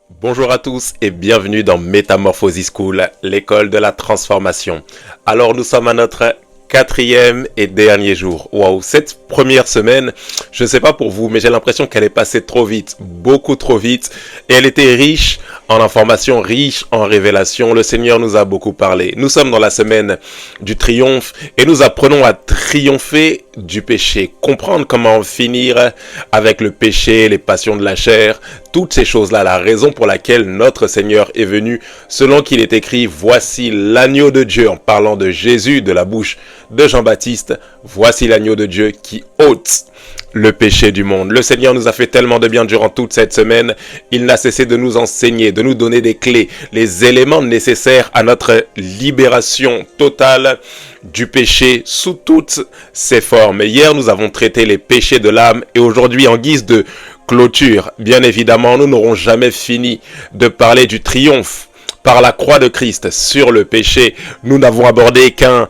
Bonjour à tous et bienvenue dans Metamorphosis School, l'école de la transformation. Alors nous sommes à notre quatrième et dernier jour. Waouh, cette première semaine, je ne sais pas pour vous, mais j'ai l'impression qu'elle est passée trop vite, beaucoup trop vite. Et elle était riche en informations, riche en révélations. Le Seigneur nous a beaucoup parlé. Nous sommes dans la semaine du triomphe et nous apprenons à triompher du péché, comprendre comment en finir avec le péché, les passions de la chair, toutes ces choses-là, la raison pour laquelle notre Seigneur est venu, selon qu'il est écrit, voici l'agneau de Dieu, en parlant de Jésus, de la bouche de Jean-Baptiste, voici l'agneau de Dieu qui ôte le péché du monde. Le Seigneur nous a fait tellement de bien durant toute cette semaine. Il n'a cessé de nous enseigner, de nous donner des clés, les éléments nécessaires à notre libération totale du péché sous toutes ses formes. Hier, nous avons traité les péchés de l'âme et aujourd'hui, en guise de clôture, bien évidemment, nous n'aurons jamais fini de parler du triomphe par la croix de Christ sur le péché. Nous n'avons abordé qu'un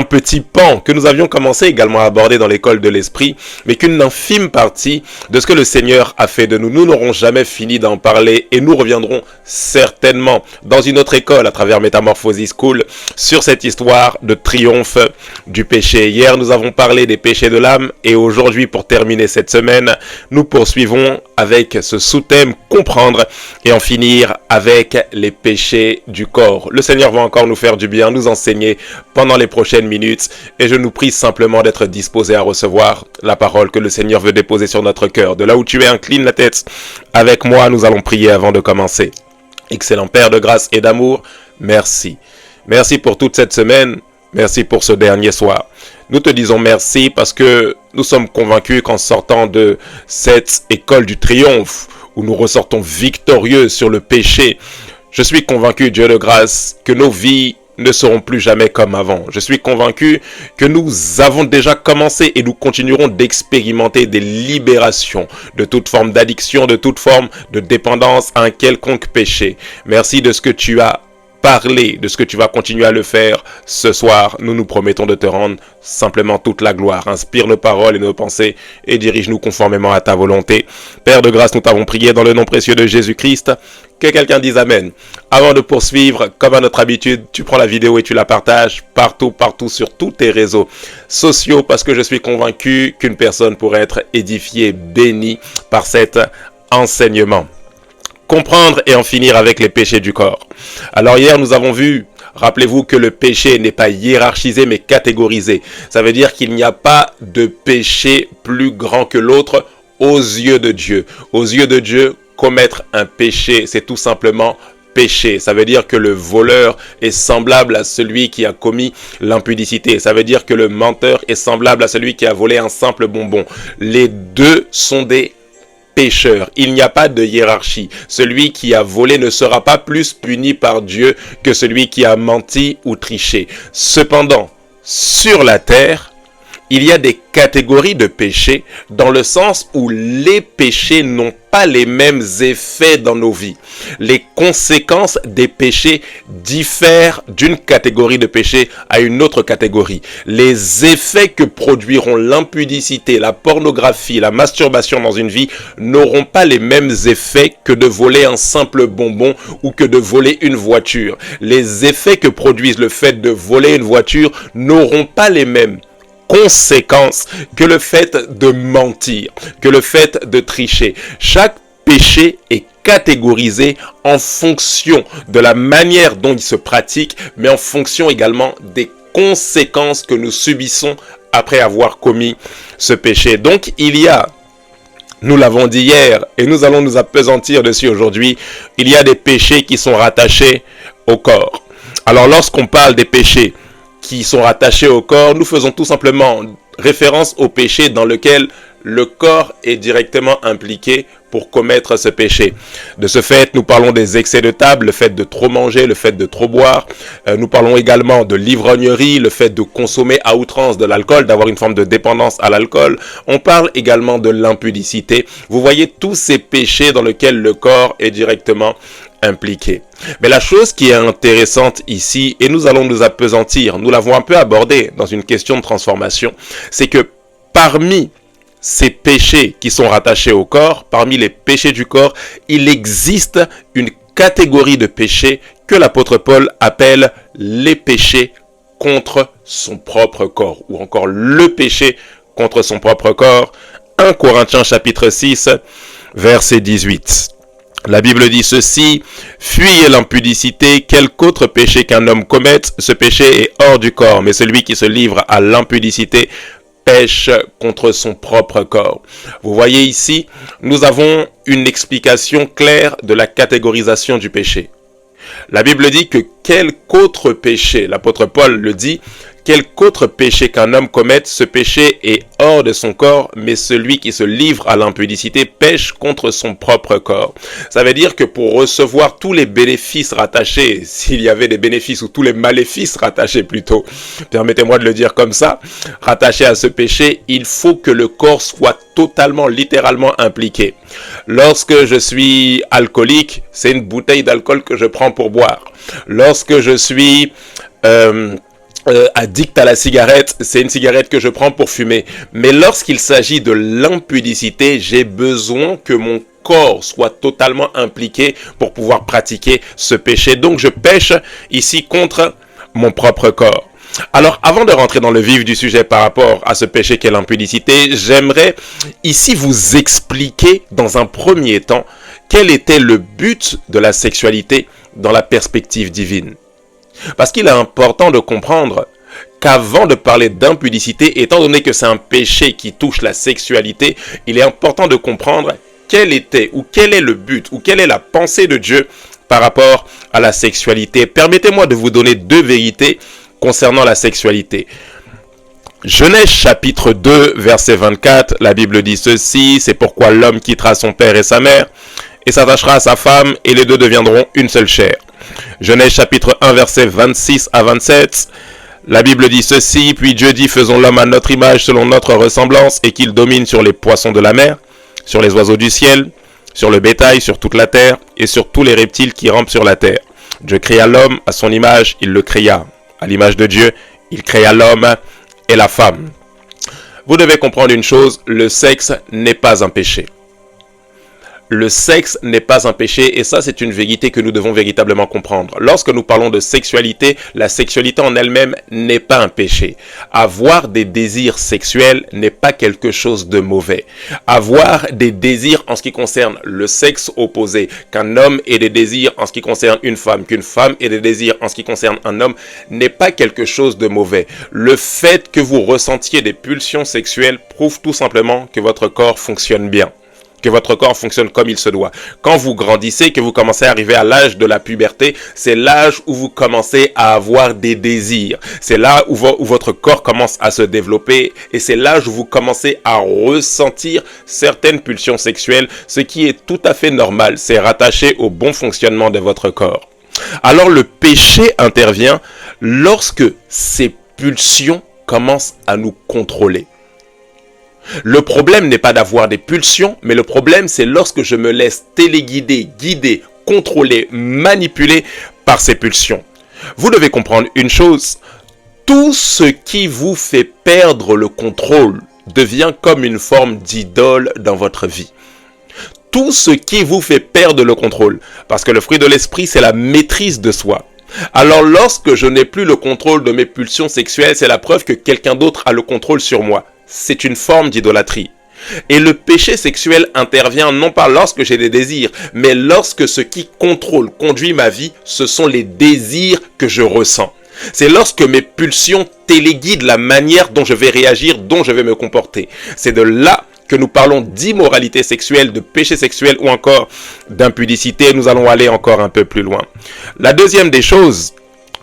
petit pan que nous avions commencé également à aborder dans l'école de l'esprit, mais qu'une infime partie de ce que le Seigneur a fait de nous. Nous n'aurons jamais fini d'en parler et nous reviendrons certainement dans une autre école à travers Metamorphosis School sur cette histoire de triomphe du péché. Hier, nous avons parlé des péchés de l'âme et aujourd'hui, pour terminer cette semaine, nous poursuivons avec ce sous-thème comprendre et en finir avec les péchés du corps. Le Seigneur va encore nous faire du bien, nous enseigner pendant les prochaines minutes et je nous prie simplement d'être disposés à recevoir la parole que le Seigneur veut déposer sur notre cœur. De là où tu es, incline la tête avec moi, nous allons prier avant de commencer. Excellent Père de grâce et d'amour, merci. Merci pour toute cette semaine, merci pour ce dernier soir. Nous te disons merci parce que nous sommes convaincus qu'en sortant de cette école du triomphe, où nous ressortons victorieux sur le péché, je suis convaincu, Dieu de grâce, que nos vies ne seront plus jamais comme avant. Je suis convaincu que nous avons déjà commencé et nous continuerons d'expérimenter des libérations de toute forme d'addiction, de toute forme de dépendance à un quelconque péché. Merci de ce que tu as parlé, de ce que tu vas continuer à le faire ce soir. Nous nous promettons de te rendre simplement toute la gloire. Inspire nos paroles et nos pensées et dirige-nous conformément à ta volonté. Père de grâce, nous t'avons prié dans le nom précieux de Jésus-Christ. Que quelqu'un dise Amen. Avant de poursuivre, comme à notre habitude, tu prends la vidéo et tu la partages partout sur tous tes réseaux sociaux parce que je suis convaincu qu'une personne pourrait être édifiée, bénie par cet enseignement. Comprendre et en finir avec les péchés du corps. Alors hier, nous avons vu, rappelez-vous que le péché n'est pas hiérarchisé mais catégorisé. Ça veut dire qu'il n'y a pas de péché plus grand que l'autre aux yeux de Dieu. Aux yeux de Dieu, commettre un péché, c'est tout simplement péché. Ça veut dire que le voleur est semblable à celui qui a commis l'impudicité. Ça veut dire que le menteur est semblable à celui qui a volé un simple bonbon. Les deux sont des pécheurs. Il n'y a pas de hiérarchie. Celui qui a volé ne sera pas plus puni par Dieu que celui qui a menti ou triché. Cependant, sur la terre, il y a des catégories de péchés dans le sens où les péchés n'ont pas les mêmes effets dans nos vies. Les conséquences des péchés diffèrent d'une catégorie de péché à une autre catégorie. Les effets que produiront l'impudicité, la pornographie, la masturbation dans une vie n'auront pas les mêmes effets que de voler un simple bonbon ou que de voler une voiture. Les effets que produisent le fait de voler une voiture n'auront pas les mêmes conséquences que le fait de mentir, que le fait de tricher. Chaque péché est catégorisé en fonction de la manière dont il se pratique, mais en fonction également des conséquences que nous subissons après avoir commis ce péché. Donc il y a, nous l'avons dit hier et nous allons nous appesantir dessus aujourd'hui, il y a des péchés qui sont rattachés au corps. Alors lorsqu'on parle des péchés qui sont rattachés au corps, nous faisons tout simplement référence au péché dans lequel le corps est directement impliqué pour commettre ce péché. De ce fait, nous parlons des excès de table, le fait de trop manger, le fait de trop boire. Nous parlons également de l'ivrognerie, le fait de consommer à outrance de l'alcool, d'avoir une forme de dépendance à l'alcool. On parle également de l'impudicité. Vous voyez tous ces péchés dans lesquels le corps est directement impliqué. Mais la chose qui est intéressante ici, et nous allons nous appesantir, nous l'avons un peu abordé dans une question de transformation, c'est que parmi ces péchés qui sont rattachés au corps, parmi les péchés du corps, il existe une catégorie de péchés que l'apôtre Paul appelle les péchés contre son propre corps, ou encore le péché contre son propre corps. 1 Corinthiens chapitre 6, verset 18. La Bible dit ceci: « Fuyez l'impudicité, quelque autre péché qu'un homme commette, ce péché est hors du corps, mais celui qui se livre à l'impudicité pêche contre son propre corps. » Vous voyez ici, nous avons une explication claire de la catégorisation du péché. La Bible dit que quelque autre péché, l'apôtre Paul le dit, quelque autre péché qu'un homme commette, ce péché est hors de son corps, mais celui qui se livre à l'impudicité pêche contre son propre corps. Ça veut dire que pour recevoir tous les bénéfices rattachés, s'il y avait des bénéfices ou tous les maléfices rattachés plutôt, permettez-moi de le dire comme ça, rattachés à ce péché, il faut que le corps soit totalement, littéralement impliqué. Lorsque je suis alcoolique, c'est une bouteille d'alcool que je prends pour boire. Lorsque je suis addict à la cigarette, c'est une cigarette que je prends pour fumer. Mais lorsqu'il s'agit de l'impudicité, j'ai besoin que mon corps soit totalement impliqué pour pouvoir pratiquer ce péché. Donc je pêche ici contre mon propre corps. Alors, avant de rentrer dans le vif du sujet par rapport à ce péché qu'est l'impudicité, j'aimerais ici vous expliquer dans un premier temps quel était le but de la sexualité dans la perspective divine. Parce qu'il est important de comprendre qu'avant de parler d'impudicité, étant donné que c'est un péché qui touche la sexualité, il est important de comprendre quel était ou quel est le but ou quelle est la pensée de Dieu par rapport à la sexualité. Permettez-moi de vous donner deux vérités concernant la sexualité. Genèse chapitre 2, verset 24, la Bible dit ceci: « C'est pourquoi l'homme quittera son père et sa mère et s'attachera à sa femme, et les deux deviendront une seule chair. » Genèse chapitre 1, verset 26 à 27, la Bible dit ceci: « Puis Dieu dit, faisons l'homme à notre image, selon notre ressemblance, et qu'il domine sur les poissons de la mer, sur les oiseaux du ciel, sur le bétail, sur toute la terre, et sur tous les reptiles qui rampent sur la terre. Dieu créa l'homme à son image, il le créa. À l'image de Dieu, il créa l'homme et la femme. » Vous devez comprendre une chose, le sexe n'est pas un péché. Le sexe n'est pas un péché, et ça c'est une vérité que nous devons véritablement comprendre. Lorsque nous parlons de sexualité, la sexualité en elle-même n'est pas un péché. Avoir des désirs sexuels n'est pas quelque chose de mauvais. Avoir des désirs en ce qui concerne le sexe opposé, qu'un homme ait des désirs en ce qui concerne une femme, qu'une femme ait des désirs en ce qui concerne un homme, n'est pas quelque chose de mauvais. Le fait que vous ressentiez des pulsions sexuelles prouve tout simplement que votre corps fonctionne bien, que votre corps fonctionne comme il se doit. Quand vous grandissez, que vous commencez à arriver à l'âge de la puberté, c'est l'âge où vous commencez à avoir des désirs. C'est là où votre corps commence à se développer, et c'est l'âge où vous commencez à ressentir certaines pulsions sexuelles, ce qui est tout à fait normal. C'est rattaché au bon fonctionnement de votre corps. Alors le péché intervient lorsque ces pulsions commencent à nous contrôler. Le problème n'est pas d'avoir des pulsions, mais le problème c'est lorsque je me laisse téléguider, guider, contrôler, manipuler par ces pulsions. Vous devez comprendre une chose, tout ce qui vous fait perdre le contrôle devient comme une forme d'idole dans votre vie. Tout ce qui vous fait perdre le contrôle, parce que le fruit de l'esprit c'est la maîtrise de soi. Alors lorsque je n'ai plus le contrôle de mes pulsions sexuelles, c'est la preuve que quelqu'un d'autre a le contrôle sur moi. C'est une forme d'idolâtrie. Et le péché sexuel intervient non pas lorsque j'ai des désirs, mais lorsque ce qui conduit ma vie, ce sont les désirs que je ressens. C'est lorsque mes pulsions téléguident la manière dont je vais réagir, dont je vais me comporter. C'est de là que nous parlons d'immoralité sexuelle, de péché sexuel ou encore d'impudicité. Nous allons aller encore un peu plus loin. La deuxième des choses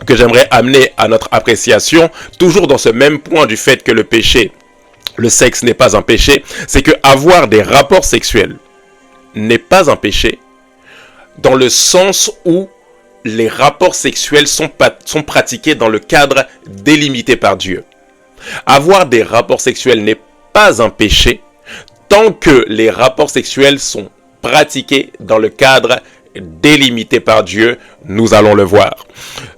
que j'aimerais amener à notre appréciation, toujours dans ce même point du fait que le sexe n'est pas un péché, c'est que avoir des rapports sexuels n'est pas un péché dans le sens où les rapports sexuels sont pratiqués dans le cadre délimité par Dieu. Avoir des rapports sexuels n'est pas un péché tant que les rapports sexuels sont pratiqués dans le cadre délimité par Dieu, nous allons le voir.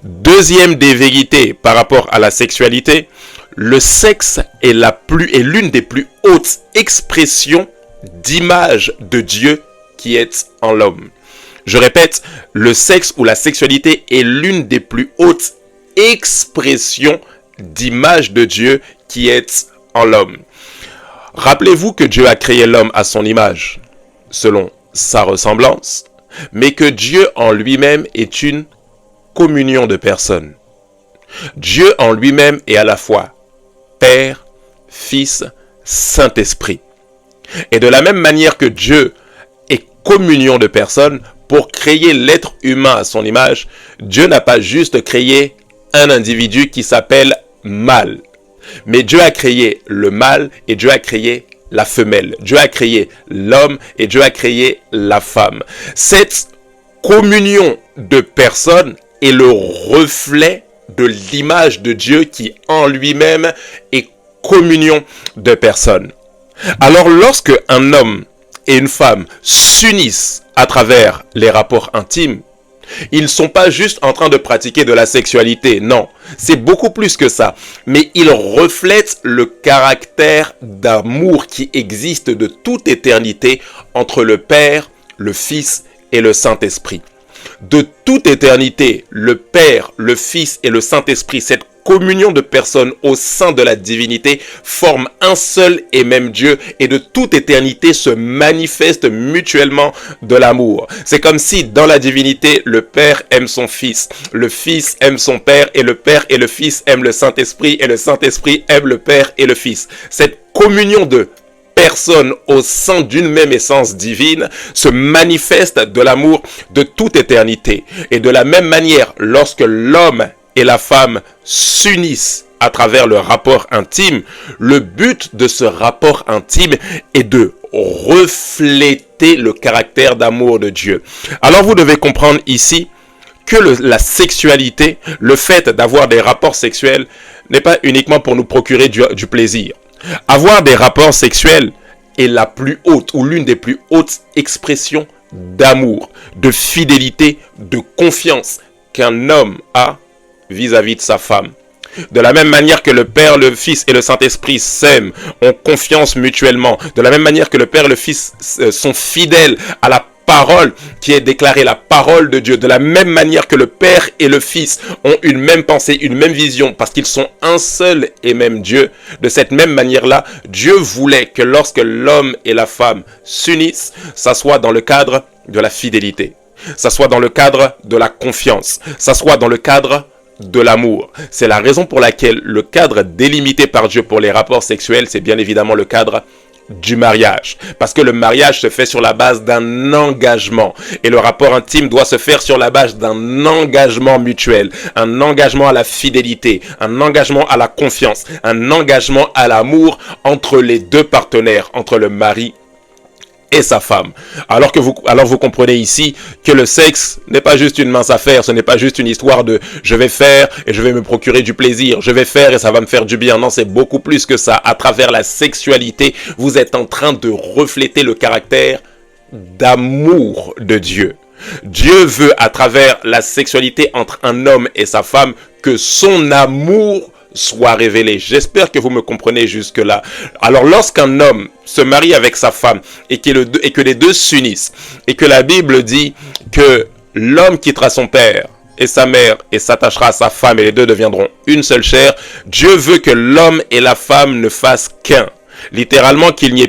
Deuxième des vérités par rapport à la sexualité, le sexe est l'une des plus hautes expressions d'image de Dieu qui est en l'homme. Je répète, le sexe ou la sexualité est l'une des plus hautes expressions d'image de Dieu qui est en l'homme. Rappelez-vous que Dieu a créé l'homme à son image, selon sa ressemblance, mais que Dieu en lui-même est une communion de personnes. Dieu en lui-même est à la fois Père, Fils, Saint-Esprit. Et de la même manière que Dieu est communion de personnes, pour créer l'être humain à son image, Dieu n'a pas juste créé un individu qui s'appelle mâle. Mais Dieu a créé le mâle et Dieu a créé la femelle. Dieu a créé l'homme et Dieu a créé la femme. Cette communion de personnes est le reflet de l'image de Dieu qui en lui-même est communion de personnes. Alors lorsque un homme et une femme s'unissent à travers les rapports intimes, ils ne sont pas juste en train de pratiquer de la sexualité, non, c'est beaucoup plus que ça. Mais ils reflètent le caractère d'amour qui existe de toute éternité entre le Père, le Fils et le Saint-Esprit. De toute éternité, le Père, le Fils et le Saint-Esprit, cette communion de personnes au sein de la divinité, forment un seul et même Dieu et de toute éternité se manifestent mutuellement de l'amour. C'est comme si dans la divinité, le Père aime son Fils, le Fils aime son Père et le Père et le Fils aiment le Saint-Esprit et le Saint-Esprit aime le Père et le Fils. Cette communion de personnes au sein d'une même essence divine se manifeste de l'amour de toute éternité. Et de la même manière, lorsque l'homme et la femme s'unissent à travers le rapport intime, le but de ce rapport intime est de refléter le caractère d'amour de Dieu. Alors vous devez comprendre ici que la sexualité, le fait d'avoir des rapports sexuels, n'est pas uniquement pour nous procurer du plaisir. Avoir des rapports sexuels est la plus haute ou l'une des plus hautes expressions d'amour, de fidélité, de confiance qu'un homme a vis-à-vis de sa femme. De la même manière que le Père, le Fils et le Saint-Esprit s'aiment, ont confiance mutuellement, de la même manière que le Père et le Fils sont fidèles à la parole qui est déclarée, la parole de Dieu, de la même manière que le Père et le Fils ont une même pensée, une même vision, parce qu'ils sont un seul et même Dieu. De cette même manière-là, Dieu voulait que lorsque l'homme et la femme s'unissent, ça soit dans le cadre de la fidélité, ça soit dans le cadre de la confiance, ça soit dans le cadre de l'amour. C'est la raison pour laquelle le cadre délimité par Dieu pour les rapports sexuels, c'est bien évidemment le cadre du mariage. Parce que le mariage se fait sur la base d'un engagement. Et le rapport intime doit se faire sur la base d'un engagement mutuel. Un engagement à la fidélité. Un engagement à la confiance. Un engagement à l'amour entre les deux partenaires. Entre le mari et sa femme. Alors vous comprenez ici que le sexe n'est pas juste une mince affaire, ce n'est pas juste une histoire de je vais faire et je vais me procurer du plaisir, je vais faire et ça va me faire du bien. Non, c'est beaucoup plus que ça. À travers la sexualité, vous êtes en train de refléter le caractère d'amour de Dieu. Dieu veut à travers la sexualité entre un homme et sa femme que son amour soit révélé. J'espère que vous me comprenez jusque-là. Alors lorsqu'un homme se marie avec sa femme et que les deux s'unissent et que la Bible dit que l'homme quittera son père et sa mère et s'attachera à sa femme et les deux deviendront une seule chair, Dieu veut que l'homme et la femme ne fassent qu'un. Littéralement qu'il n'y ait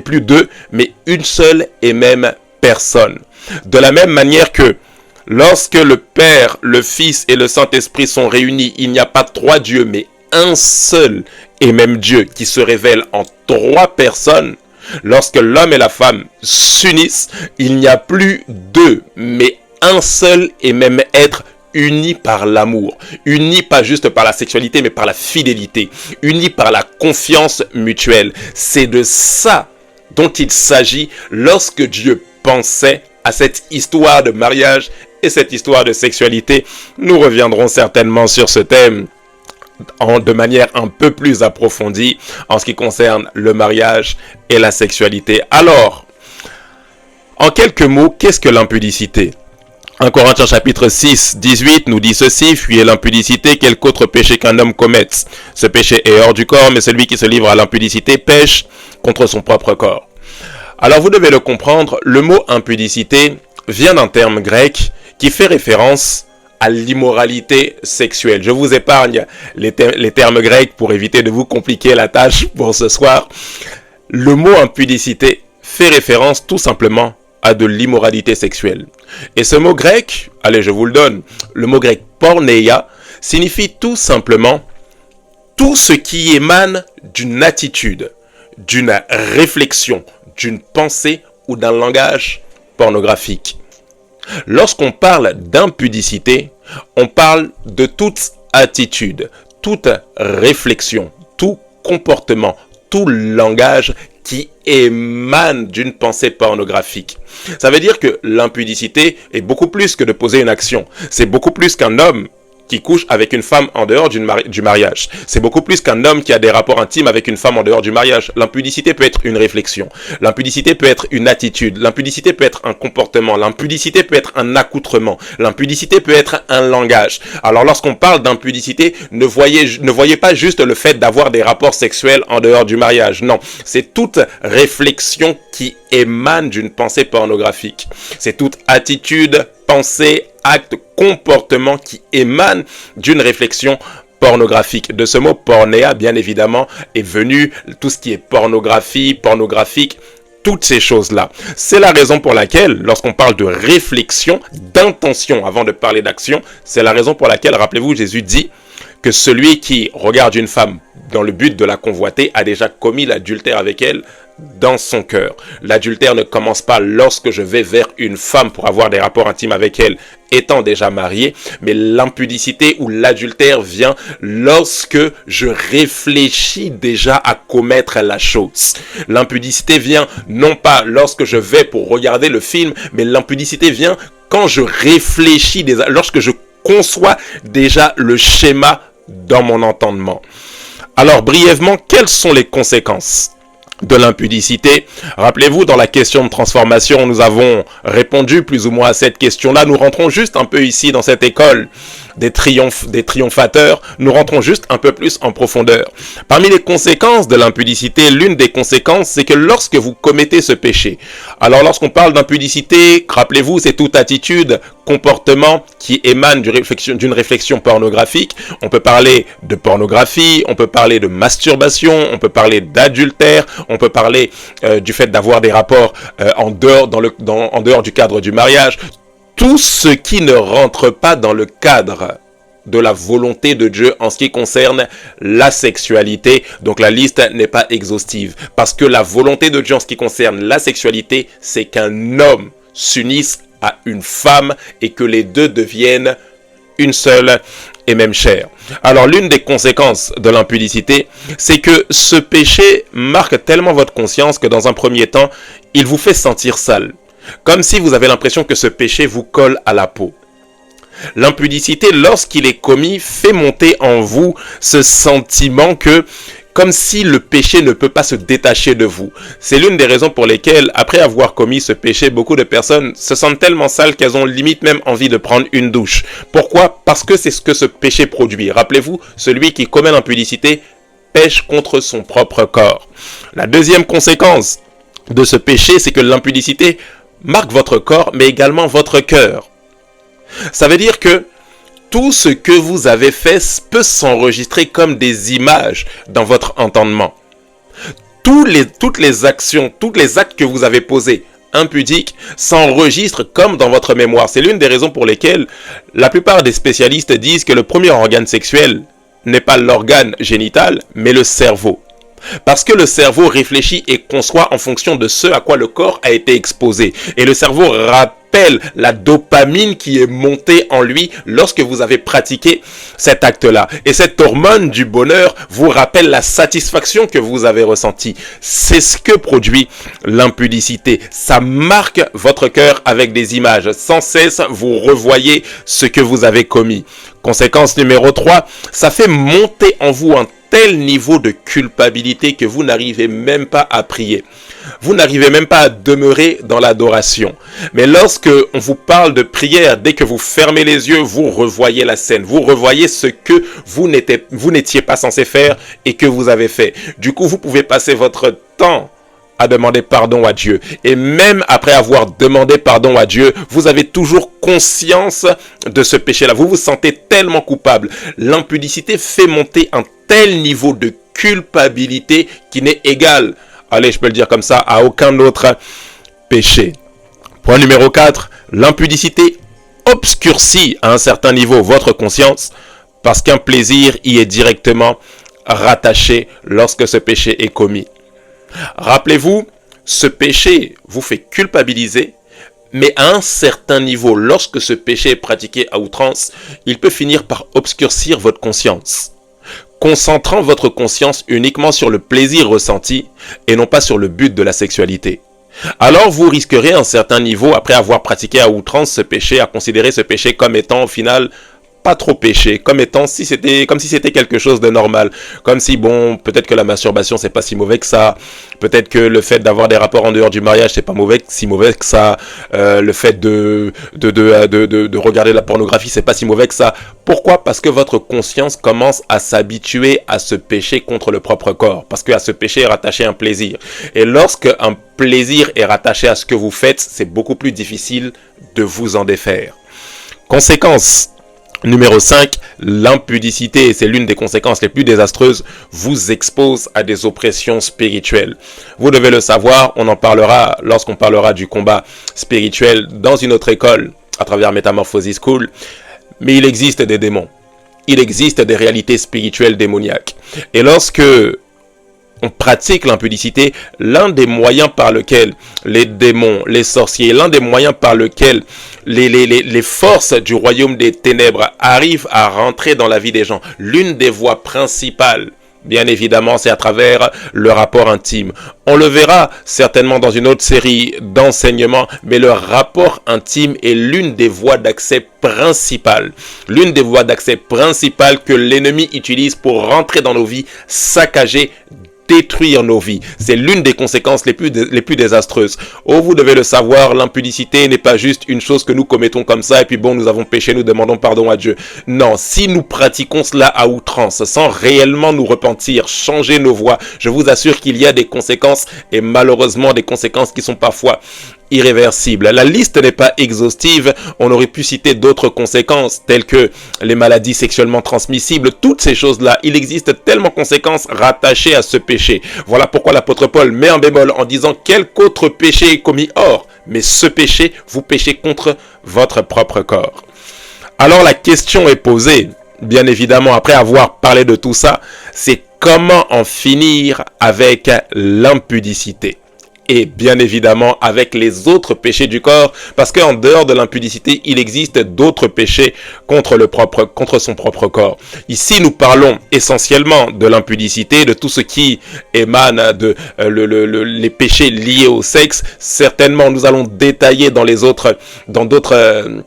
plus deux, mais une seule et même personne. De la même manière que lorsque le Père, le Fils et le Saint-Esprit sont réunis, il n'y a pas trois dieux, mais un seul et même Dieu qui se révèle en trois personnes. Lorsque l'homme et la femme s'unissent, il n'y a plus deux, mais un seul et même être unis par l'amour, unis pas juste par la sexualité, mais par la fidélité, unis par la confiance mutuelle. C'est de ça dont il s'agit lorsque Dieu pensait à cette histoire de mariage et cette histoire de sexualité. Nous reviendrons certainement sur ce thème de manière un peu plus approfondie en ce qui concerne le mariage et la sexualité. Alors, en quelques mots, qu'est-ce que l'impudicité ? 1 Corinthiens chapitre 6, 18 nous dit ceci: fuyez l'impudicité, quelque autre péché qu'un homme commette. Ce péché est hors du corps, mais celui qui se livre à l'impudicité pêche contre son propre corps. Alors vous devez le comprendre, le mot impudicité vient d'un terme grec qui fait référence à l'immoralité sexuelle. Je vous épargne les termes grecs pour éviter de vous compliquer la tâche pour ce soir. Le mot impudicité fait référence tout simplement à de l'immoralité sexuelle. Et ce mot grec, allez, je vous le donne, le mot grec porneia signifie tout simplement tout ce qui émane d'une attitude, d'une réflexion, d'une pensée ou d'un langage pornographique. Lorsqu'on parle d'impudicité, on parle de toute attitude, toute réflexion, tout comportement, tout langage qui émane d'une pensée pornographique. Ça veut dire que l'impudicité est beaucoup plus que de poser une action. C'est beaucoup plus qu'un homme qui couche avec une femme en dehors du mariage. C'est beaucoup plus qu'un homme qui a des rapports intimes avec une femme en dehors du mariage. L'impudicité peut être une réflexion. L'impudicité peut être une attitude. L'impudicité peut être un comportement. L'impudicité peut être un accoutrement. L'impudicité peut être un langage. Alors lorsqu'on parle d'impudicité, ne voyez pas juste le fait d'avoir des rapports sexuels en dehors du mariage. Non, c'est toute réflexion qui émane d'une pensée pornographique. C'est toute attitude, pensée, acte, comportement qui émane d'une réflexion pornographique. De ce mot pornéa, bien évidemment, est venu tout ce qui est pornographie, pornographique, toutes ces choses-là. C'est la raison pour laquelle, lorsqu'on parle de réflexion, d'intention avant de parler d'action, c'est la raison pour laquelle, rappelez-vous, Jésus dit que celui qui regarde une femme dans le but de la convoiter a déjà commis l'adultère avec elle dans son cœur. L'adultère ne commence pas lorsque je vais vers une femme pour avoir des rapports intimes avec elle étant déjà marié, mais l'impudicité ou l'adultère vient lorsque je réfléchis déjà à commettre la chose. L'impudicité vient non pas lorsque je vais pour regarder le film, mais l'impudicité vient quand je réfléchis déjà, lorsque je conçois déjà le schéma dans mon entendement. Alors brièvement, quelles sont les conséquences de l'impudicité? Rappelez-vous, dans la question de transformation, nous avons répondu plus ou moins à cette question-là. Nous rentrons juste un peu ici dans cette école des triomphateurs, nous rentrons juste un peu plus en profondeur. Parmi les conséquences de l'impudicité, l'une des conséquences, c'est que lorsque vous commettez ce péché, alors lorsqu'on parle d'impudicité, rappelez-vous, c'est toute attitude, comportement qui émane d'une réflexion pornographique. On peut parler de pornographie, on peut parler de masturbation, on peut parler d'adultère, on peut parler du fait d'avoir des rapports en dehors du cadre du mariage. Tout ce qui ne rentre pas dans le cadre de la volonté de Dieu en ce qui concerne la sexualité. Donc la liste n'est pas exhaustive. Parce que la volonté de Dieu en ce qui concerne la sexualité, c'est qu'un homme s'unisse à une femme et que les deux deviennent une seule et même chair. Alors l'une des conséquences de l'impudicité, c'est que ce péché marque tellement votre conscience que dans un premier temps, il vous fait sentir sale. Comme si vous avez l'impression que ce péché vous colle à la peau. L'impudicité, lorsqu'il est commis, fait monter en vous ce sentiment que, comme si le péché ne peut pas se détacher de vous. C'est l'une des raisons pour lesquelles, après avoir commis ce péché, beaucoup de personnes se sentent tellement sales qu'elles ont limite même envie de prendre une douche. Pourquoi? Parce que c'est ce que ce péché produit. Rappelez-vous, celui qui commet l'impudicité pêche contre son propre corps. La deuxième conséquence de ce péché, c'est que l'impudicité marque votre corps, mais également votre cœur. Ça veut dire que tout ce que vous avez fait peut s'enregistrer comme des images dans votre entendement. Toutes les actions, tous les actes que vous avez posés impudiques s'enregistrent comme dans votre mémoire. C'est l'une des raisons pour lesquelles la plupart des spécialistes disent que le premier organe sexuel n'est pas l'organe génital, mais le cerveau. Parce que le cerveau réfléchit et conçoit en fonction de ce à quoi le corps a été exposé. Et le cerveau rappelle la dopamine qui est montée en lui lorsque vous avez pratiqué cet acte-là. Et cette hormone du bonheur vous rappelle la satisfaction que vous avez ressentie. C'est ce que produit l'impudicité. Ça marque votre cœur avec des images. Sans cesse, vous revoyez ce que vous avez commis. Conséquence numéro 3, ça fait monter en vous un tel niveau de culpabilité que vous n'arrivez même pas à prier. Vous n'arrivez même pas à demeurer dans l'adoration. Mais lorsque on vous parle de prière, dès que vous fermez les yeux, vous revoyez la scène. Vous revoyez ce que vous n'étiez pas censé faire et que vous avez fait. Du coup, vous pouvez passer votre temps à demander pardon à Dieu. Et même après avoir demandé pardon à Dieu, vous avez toujours conscience de ce péché-là. Vous vous sentez tellement coupable. L'impudicité fait monter un tel niveau de culpabilité qui n'est égal, allez, je peux le dire comme ça, à aucun autre péché. Point numéro 4, l'impudicité obscurcit à un certain niveau votre conscience parce qu'un plaisir y est directement rattaché lorsque ce péché est commis. Rappelez-vous, ce péché vous fait culpabiliser, mais à un certain niveau, lorsque ce péché est pratiqué à outrance, il peut finir par obscurcir votre conscience, concentrant votre conscience uniquement sur le plaisir ressenti et non pas sur le but de la sexualité. Alors vous risquerez à un certain niveau, après avoir pratiqué à outrance ce péché, à considérer ce péché comme étant au final pas trop péché, comme si c'était quelque chose de normal, comme si bon, peut-être que la masturbation c'est pas si mauvais que ça, peut-être que le fait d'avoir des rapports en dehors du mariage c'est pas si mauvais que ça, le fait de regarder la pornographie c'est pas si mauvais que ça. Pourquoi? Parce que votre conscience commence à s'habituer à ce péché contre le propre corps, parce que à ce péché est rattaché un plaisir, et lorsque un plaisir est rattaché à ce que vous faites, c'est beaucoup plus difficile de vous en défaire. Conséquence numéro 5, l'impudicité, et c'est l'une des conséquences les plus désastreuses, vous expose à des oppressions spirituelles. Vous devez le savoir, on en parlera lorsqu'on parlera du combat spirituel dans une autre école, à travers Metamorphosis School, mais il existe des démons. Il existe des réalités spirituelles démoniaques. Et lorsque on pratique l'impudicité, l'un des moyens par lesquels les démons, les sorciers, l'un des moyens par lesquels les forces du royaume des ténèbres arrivent à rentrer dans la vie des gens, l'une des voies principales, bien évidemment, c'est à travers le rapport intime. On le verra certainement dans une autre série d'enseignements, mais le rapport intime est l'une des voies d'accès principales. L'une des voies d'accès principales que l'ennemi utilise pour rentrer dans nos vies, saccager, détruire nos vies. C'est l'une des conséquences les plus désastreuses. Oh, vous devez le savoir, l'impudicité n'est pas juste une chose que nous commettons comme ça et puis bon, nous avons péché, nous demandons pardon à Dieu. Non, si nous pratiquons cela à outrance, sans réellement nous repentir, changer nos voies, je vous assure qu'il y a des conséquences et malheureusement des conséquences qui sont parfois irréversible. La liste n'est pas exhaustive, on aurait pu citer d'autres conséquences telles que les maladies sexuellement transmissibles, toutes ces choses-là, il existe tellement de conséquences rattachées à ce péché. Voilà pourquoi l'apôtre Paul met un bémol en disant quelque autre péché est commis hors, mais ce péché, vous péchez contre votre propre corps. Alors la question est posée, bien évidemment, après avoir parlé de tout ça, c'est comment en finir avec l'impudicité? Et bien évidemment avec les autres péchés du corps, parce qu'en dehors de l'impudicité, il existe d'autres péchés contre son propre corps. Ici, nous parlons essentiellement de l'impudicité, de tout ce qui émane de les péchés liés au sexe. Certainement, nous allons détailler dans d'autres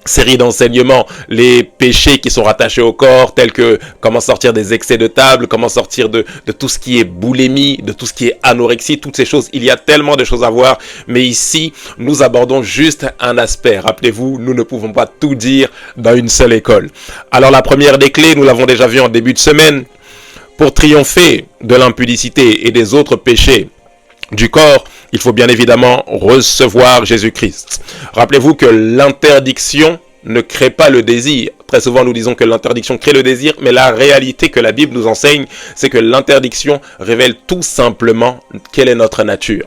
série d'enseignements, les péchés qui sont rattachés au corps, tels que comment sortir des excès de table, comment sortir de tout ce qui est boulimie, de tout ce qui est anorexie, toutes ces choses. Il y a tellement de choses à voir, mais ici, nous abordons juste un aspect. Rappelez-vous, nous ne pouvons pas tout dire dans une seule école. Alors la première des clés, nous l'avons déjà vu en début de semaine, pour triompher de l'impudicité et des autres péchés du corps, il faut bien évidemment recevoir Jésus-Christ. Rappelez-vous que l'interdiction ne crée pas le désir. Très souvent, nous disons que l'interdiction crée le désir, mais la réalité que la Bible nous enseigne, c'est que l'interdiction révèle tout simplement quelle est notre nature.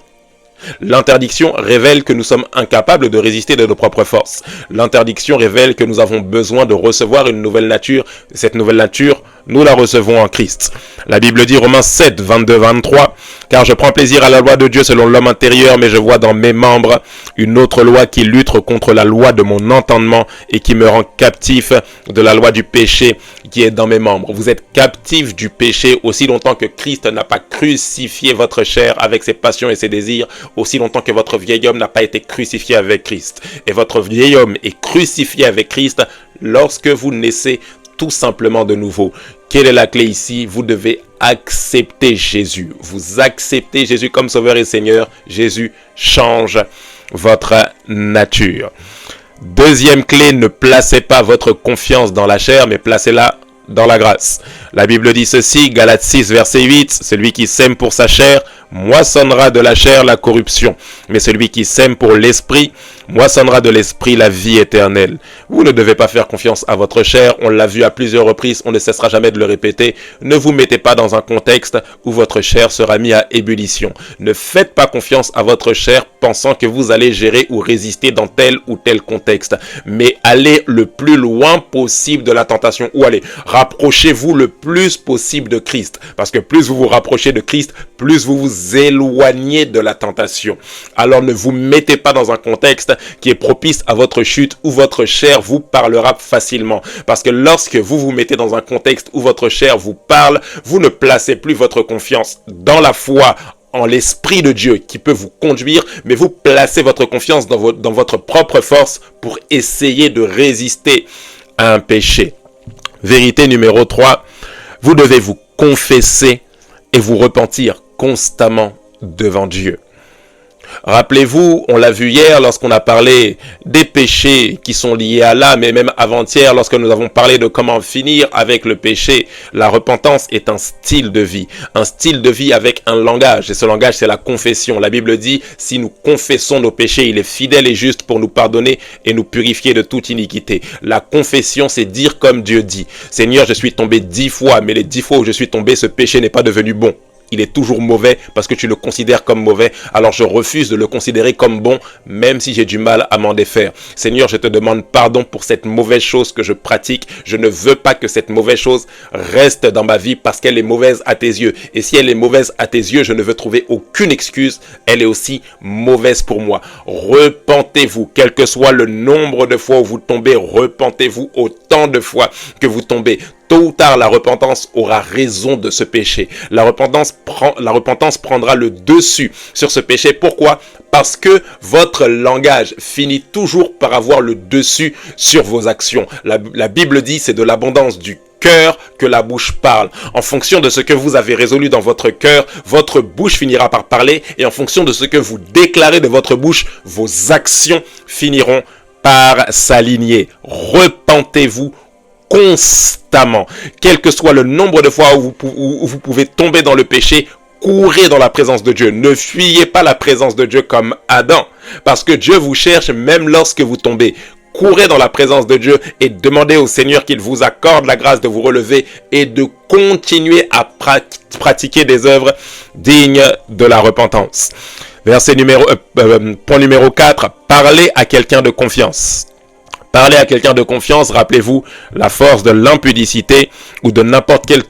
L'interdiction révèle que nous sommes incapables de résister de nos propres forces. L'interdiction révèle que nous avons besoin de recevoir une nouvelle nature. Cette nouvelle nature, nous la recevons en Christ. La Bible dit, Romains 7, 22-23, « Car je prends plaisir à la loi de Dieu selon l'homme intérieur, mais je vois dans mes membres une autre loi qui lutte contre la loi de mon entendement et qui me rend captif de la loi du péché qui est dans mes membres. » Vous êtes captif du péché aussi longtemps que Christ n'a pas crucifié votre chair avec ses passions et ses désirs, aussi longtemps que votre vieil homme n'a pas été crucifié avec Christ. Et votre vieil homme est crucifié avec Christ lorsque vous naissez tout simplement de nouveau. Quelle est la clé ici? Vous devez accepter Jésus. Vous acceptez Jésus comme Sauveur et Seigneur. Jésus change votre nature. Deuxième clé, ne placez pas votre confiance dans la chair, mais placez-la dans la grâce. La Bible dit ceci, Galates 6, verset 8, « Celui qui sème pour sa chair, moissonnera de la chair la corruption. Mais celui qui sème pour l'esprit, moissonnera de l'esprit la vie éternelle. » Vous ne devez pas faire confiance à votre chair. On l'a vu à plusieurs reprises. On ne cessera jamais de le répéter. Ne vous mettez pas dans un contexte où votre chair sera mise à ébullition. Ne faites pas confiance à votre chair pensant que vous allez gérer ou résister dans tel ou tel contexte. Mais allez le plus loin possible de la tentation. Ou allez, rapprochez-vous le plus possible de Christ. Parce que plus vous vous rapprochez de Christ, plus vous vous éloignez de la tentation. Alors ne vous mettez pas dans un contexte qui est propice à votre chute où votre chair vous parlera facilement. Parce que lorsque vous vous mettez dans un contexte où votre chair vous parle, vous ne placez plus votre confiance dans la foi, en l'Esprit de Dieu qui peut vous conduire, mais vous placez votre confiance dans votre propre force pour essayer de résister à un péché. Vérité numéro 3, vous devez vous confesser et vous repentir constamment devant Dieu. Rappelez-vous, on l'a vu hier lorsqu'on a parlé des péchés qui sont liés à l'âme, et même avant-hier lorsque nous avons parlé de comment finir avec le péché. La repentance est un style de vie avec un langage, et ce langage c'est la confession. La Bible dit, si nous confessons nos péchés, il est fidèle et juste pour nous pardonner et nous purifier de toute iniquité. La confession, c'est dire comme Dieu dit. Seigneur, je suis tombé 10 fois, mais les 10 fois où je suis tombé, ce péché n'est pas devenu bon. Il est toujours mauvais parce que tu le considères comme mauvais. Alors je refuse de le considérer comme bon, même si j'ai du mal à m'en défaire. Seigneur, je te demande pardon pour cette mauvaise chose que je pratique. Je ne veux pas que cette mauvaise chose reste dans ma vie parce qu'elle est mauvaise à tes yeux. Et si elle est mauvaise à tes yeux, je ne veux trouver aucune excuse. Elle est aussi mauvaise pour moi. Repentez-vous, quel que soit le nombre de fois où vous tombez, repentez-vous autant de fois que vous tombez. Tôt ou tard, la repentance aura raison de ce péché. La repentance prendra le dessus sur ce péché. Pourquoi? Parce que votre langage finit toujours par avoir le dessus sur vos actions. La Bible dit, c'est de l'abondance du cœur que la bouche parle. En fonction de ce que vous avez résolu dans votre cœur, votre bouche finira par parler. Et en fonction de ce que vous déclarez de votre bouche, vos actions finiront par s'aligner. Repentez-vous constamment. Quel que soit le nombre de fois où vous pouvez tomber dans le péché, courez dans la présence de Dieu. Ne fuyez pas la présence de Dieu comme Adam, parce que Dieu vous cherche même lorsque vous tombez. Courez dans la présence de Dieu et demandez au Seigneur qu'il vous accorde la grâce de vous relever et de continuer à pratiquer des œuvres dignes de la repentance. Point numéro 4, parlez à quelqu'un de confiance. Parler à quelqu'un de confiance, rappelez-vous, la force de l'impudicité ou de n'importe quel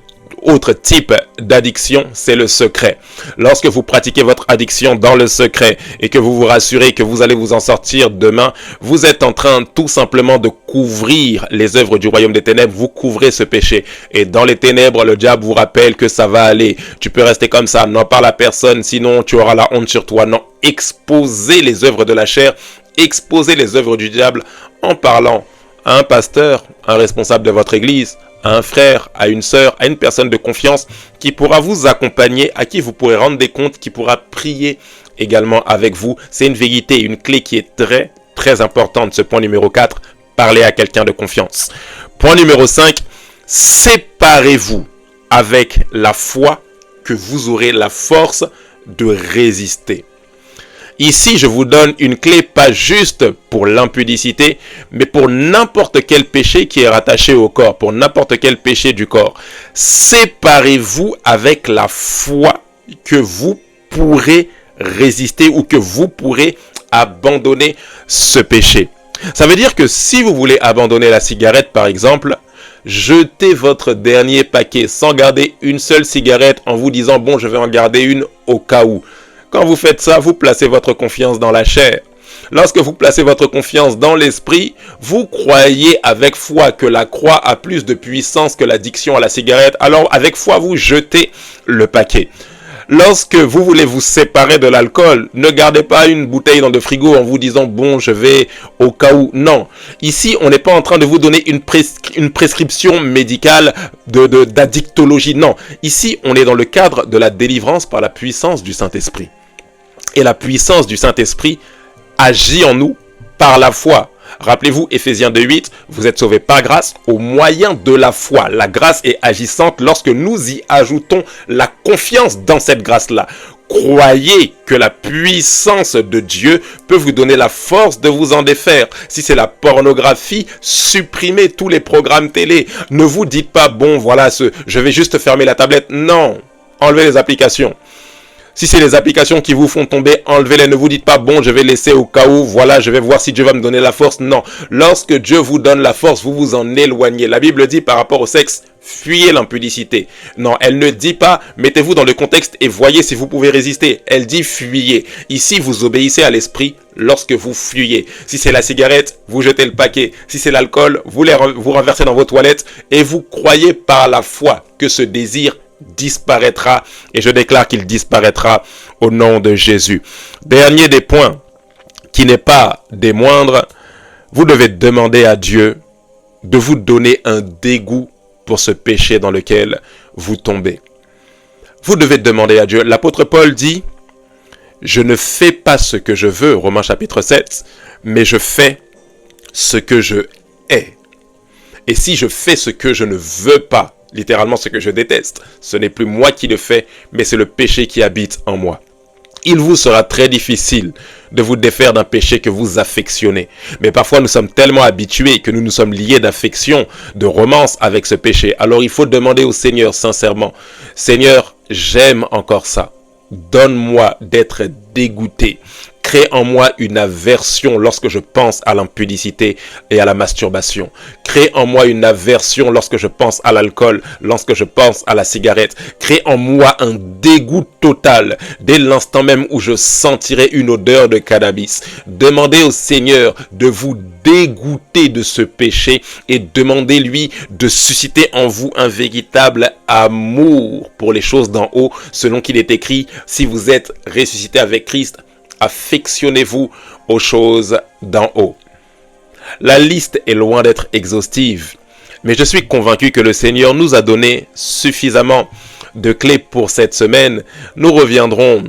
autre type d'addiction, c'est le secret. Lorsque vous pratiquez votre addiction dans le secret et que vous vous rassurez que vous allez vous en sortir demain, vous êtes en train tout simplement de couvrir les œuvres du royaume des ténèbres. Vous couvrez ce péché. Et dans les ténèbres, le diable vous rappelle que ça va aller. Tu peux rester comme ça, n'en parle à personne, sinon tu auras la honte sur toi. Non, exposez les œuvres de la chair, exposez les œuvres du diable en parlant à un pasteur, un responsable de votre église, à un frère, à une sœur, à une personne de confiance qui pourra vous accompagner, à qui vous pourrez rendre des comptes, qui pourra prier également avec vous. C'est une vérité, une clé qui est très, très importante. Ce point numéro 4, parlez à quelqu'un de confiance. Point numéro 5, séparez-vous avec la foi que vous aurez la force de résister. Ici, je vous donne une clé pas juste pour l'impudicité, mais pour n'importe quel péché qui est rattaché au corps, pour n'importe quel péché du corps. Séparez-vous avec la foi que vous pourrez résister ou que vous pourrez abandonner ce péché. Ça veut dire que si vous voulez abandonner la cigarette, par exemple, jetez votre dernier paquet sans garder une seule cigarette en vous disant « bon, je vais en garder une au cas où ». Quand vous faites ça, vous placez votre confiance dans la chair. Lorsque vous placez votre confiance dans l'esprit, vous croyez avec foi que la croix a plus de puissance que l'addiction à la cigarette. Alors avec foi, vous jetez le paquet. Lorsque vous voulez vous séparer de l'alcool, ne gardez pas une bouteille dans le frigo en vous disant bon, je vais au cas où. Non. Ici, on n'est pas en train de vous donner une prescription médicale d'addictologie. Non. Ici, on est dans le cadre de la délivrance par la puissance du Saint-Esprit. Et la puissance du Saint-Esprit agit en nous par la foi. Rappelez-vous, Éphésiens 2:8, vous êtes sauvés par grâce au moyen de la foi. La grâce est agissante lorsque nous y ajoutons la confiance dans cette grâce-là. Croyez que la puissance de Dieu peut vous donner la force de vous en défaire. Si c'est la pornographie, supprimez tous les programmes télé. Ne vous dites pas, bon, voilà, je vais juste fermer la tablette. Non, enlevez les applications. Si c'est les applications qui vous font tomber, enlevez-les. Ne vous dites pas, bon, je vais laisser au cas où, voilà, je vais voir si Dieu va me donner la force. Non. Lorsque Dieu vous donne la force, vous vous en éloignez. La Bible dit par rapport au sexe, fuyez l'impudicité. Non, elle ne dit pas, mettez-vous dans le contexte et voyez si vous pouvez résister. Elle dit, fuyez. Ici, vous obéissez à l'esprit lorsque vous fuyez. Si c'est la cigarette, vous jetez le paquet. Si c'est l'alcool, vous renversez dans vos toilettes et vous croyez par la foi que ce désir disparaîtra, et je déclare qu'il disparaîtra au nom de Jésus. Dernier des points, qui n'est pas des moindres, vous devez demander à Dieu de vous donner un dégoût pour ce péché dans lequel vous tombez. Vous devez demander à Dieu. L'apôtre Paul dit, je ne fais pas ce que je veux, Romains chapitre 7, mais je fais ce que je hais. Et si je fais ce que je ne veux pas, littéralement ce que je déteste, ce n'est plus moi qui le fais, mais c'est le péché qui habite en moi. Il vous sera très difficile de vous défaire d'un péché que vous affectionnez. Mais parfois nous sommes tellement habitués que nous nous sommes liés d'affection, de romance avec ce péché. Alors il faut demander au Seigneur sincèrement, Seigneur, j'aime encore ça. Donne-moi d'être dégoûté. Crée en moi une aversion lorsque je pense à l'impudicité et à la masturbation. Crée en moi une aversion lorsque je pense à l'alcool, lorsque je pense à la cigarette. Crée en moi un dégoût total dès l'instant même où je sentirai une odeur de cannabis. Demandez au Seigneur de vous dégoûter de ce péché et demandez-lui de susciter en vous un véritable amour pour les choses d'en haut, selon qu'il est écrit, si vous êtes ressuscité avec Christ, affectionnez-vous aux choses d'en haut. La liste est loin d'être exhaustive, mais je suis convaincu que le Seigneur nous a donné suffisamment de clés pour cette semaine. Nous reviendrons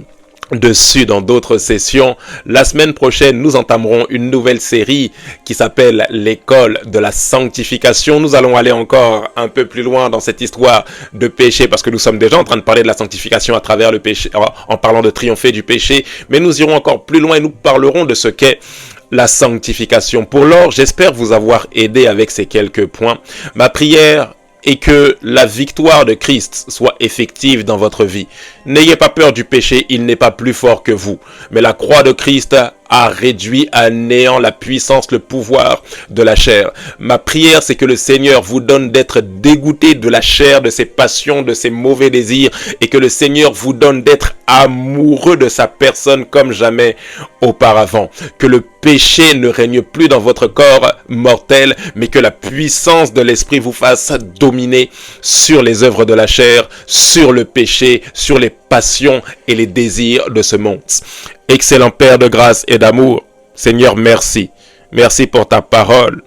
dessus dans d'autres sessions. La semaine prochaine, nous entamerons une nouvelle série qui s'appelle l'école de la sanctification. Nous allons aller encore un peu plus loin dans cette histoire de péché parce que nous sommes déjà en train de parler de la sanctification à travers le péché, en parlant de triompher du péché, mais nous irons encore plus loin et nous parlerons de ce qu'est la sanctification. Pour l'heure, j'espère vous avoir aidé avec ces quelques points. Ma prière et que la victoire de Christ soit effective dans votre vie. N'ayez pas peur du péché, il n'est pas plus fort que vous. Mais la croix de Christ a réduit à néant la puissance, le pouvoir de la chair. Ma prière, c'est que le Seigneur vous donne d'être dégoûté de la chair, de ses passions, de ses mauvais désirs, et que le Seigneur vous donne d'être amoureux de sa personne comme jamais auparavant. Que le péché ne règne plus dans votre corps mortel, mais que la puissance de l'esprit vous fasse dominer sur les œuvres de la chair, sur le péché, sur les passions et les désirs de ce monde. Excellent Père de grâce et d'amour, Seigneur, merci. Merci pour ta parole.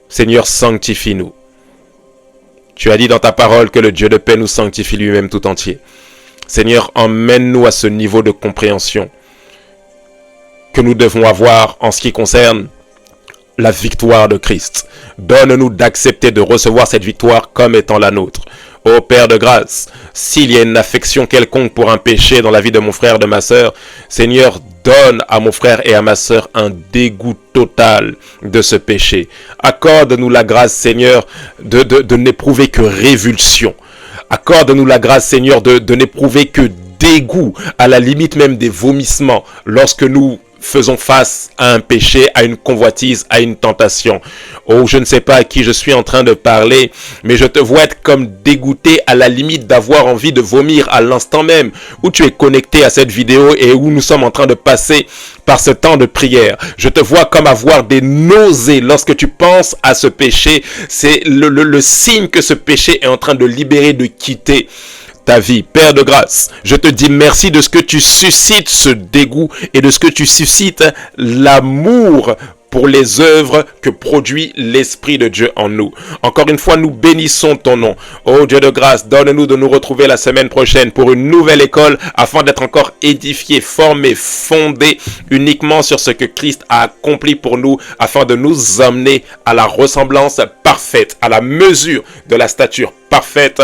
Seigneur, sanctifie-nous. Tu as dit dans ta parole que le Dieu de paix nous sanctifie lui-même tout entier. Seigneur, emmène-nous à ce niveau de compréhension que nous devons avoir en ce qui concerne la victoire de Christ. Donne-nous d'accepter de recevoir cette victoire comme étant la nôtre. Ô Père de grâce, s'il y a une affection quelconque pour un péché dans la vie de mon frère, de ma sœur, Seigneur, donne à mon frère et à ma sœur un dégoût total de ce péché. Accorde-nous la grâce, Seigneur, de n'éprouver que révulsion. Accorde-nous la grâce, Seigneur, de n'éprouver que dégoût, à la limite même des vomissements, lorsque nous faisons face à un péché, à une convoitise, à une tentation. Oh, je ne sais pas à qui je suis en train de parler, mais je te vois être comme dégoûté à la limite d'avoir envie de vomir à l'instant même où tu es connecté à cette vidéo et où nous sommes en train de passer par ce temps de prière. Je te vois comme avoir des nausées lorsque tu penses à ce péché. C'est le signe que ce péché est en train de libérer, de quitter ta vie. Père de grâce, je te dis merci de ce que tu suscites ce dégoût et de ce que tu suscites l'amour pour les œuvres que produit l'Esprit de Dieu en nous. Encore une fois, nous bénissons ton nom. Oh Dieu de grâce, donne-nous de nous retrouver la semaine prochaine pour une nouvelle école afin d'être encore édifiés, formés, fondés uniquement sur ce que Christ a accompli pour nous afin de nous amener à la ressemblance parfaite, à la mesure de la stature parfaite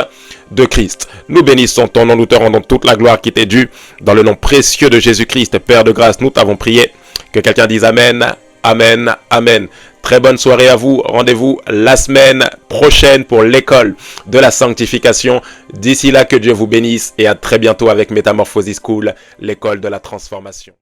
de Christ. Nous bénissons ton nom, nous te rendons toute la gloire qui t'est due. Dans le nom précieux de Jésus-Christ, Père de grâce, nous t'avons prié. Que quelqu'un dise Amen. Amen, amen. Très bonne soirée à vous. Rendez-vous la semaine prochaine pour l'école de la sanctification. D'ici là, que Dieu vous bénisse et à très bientôt avec Métamorphosis School, l'école de la transformation.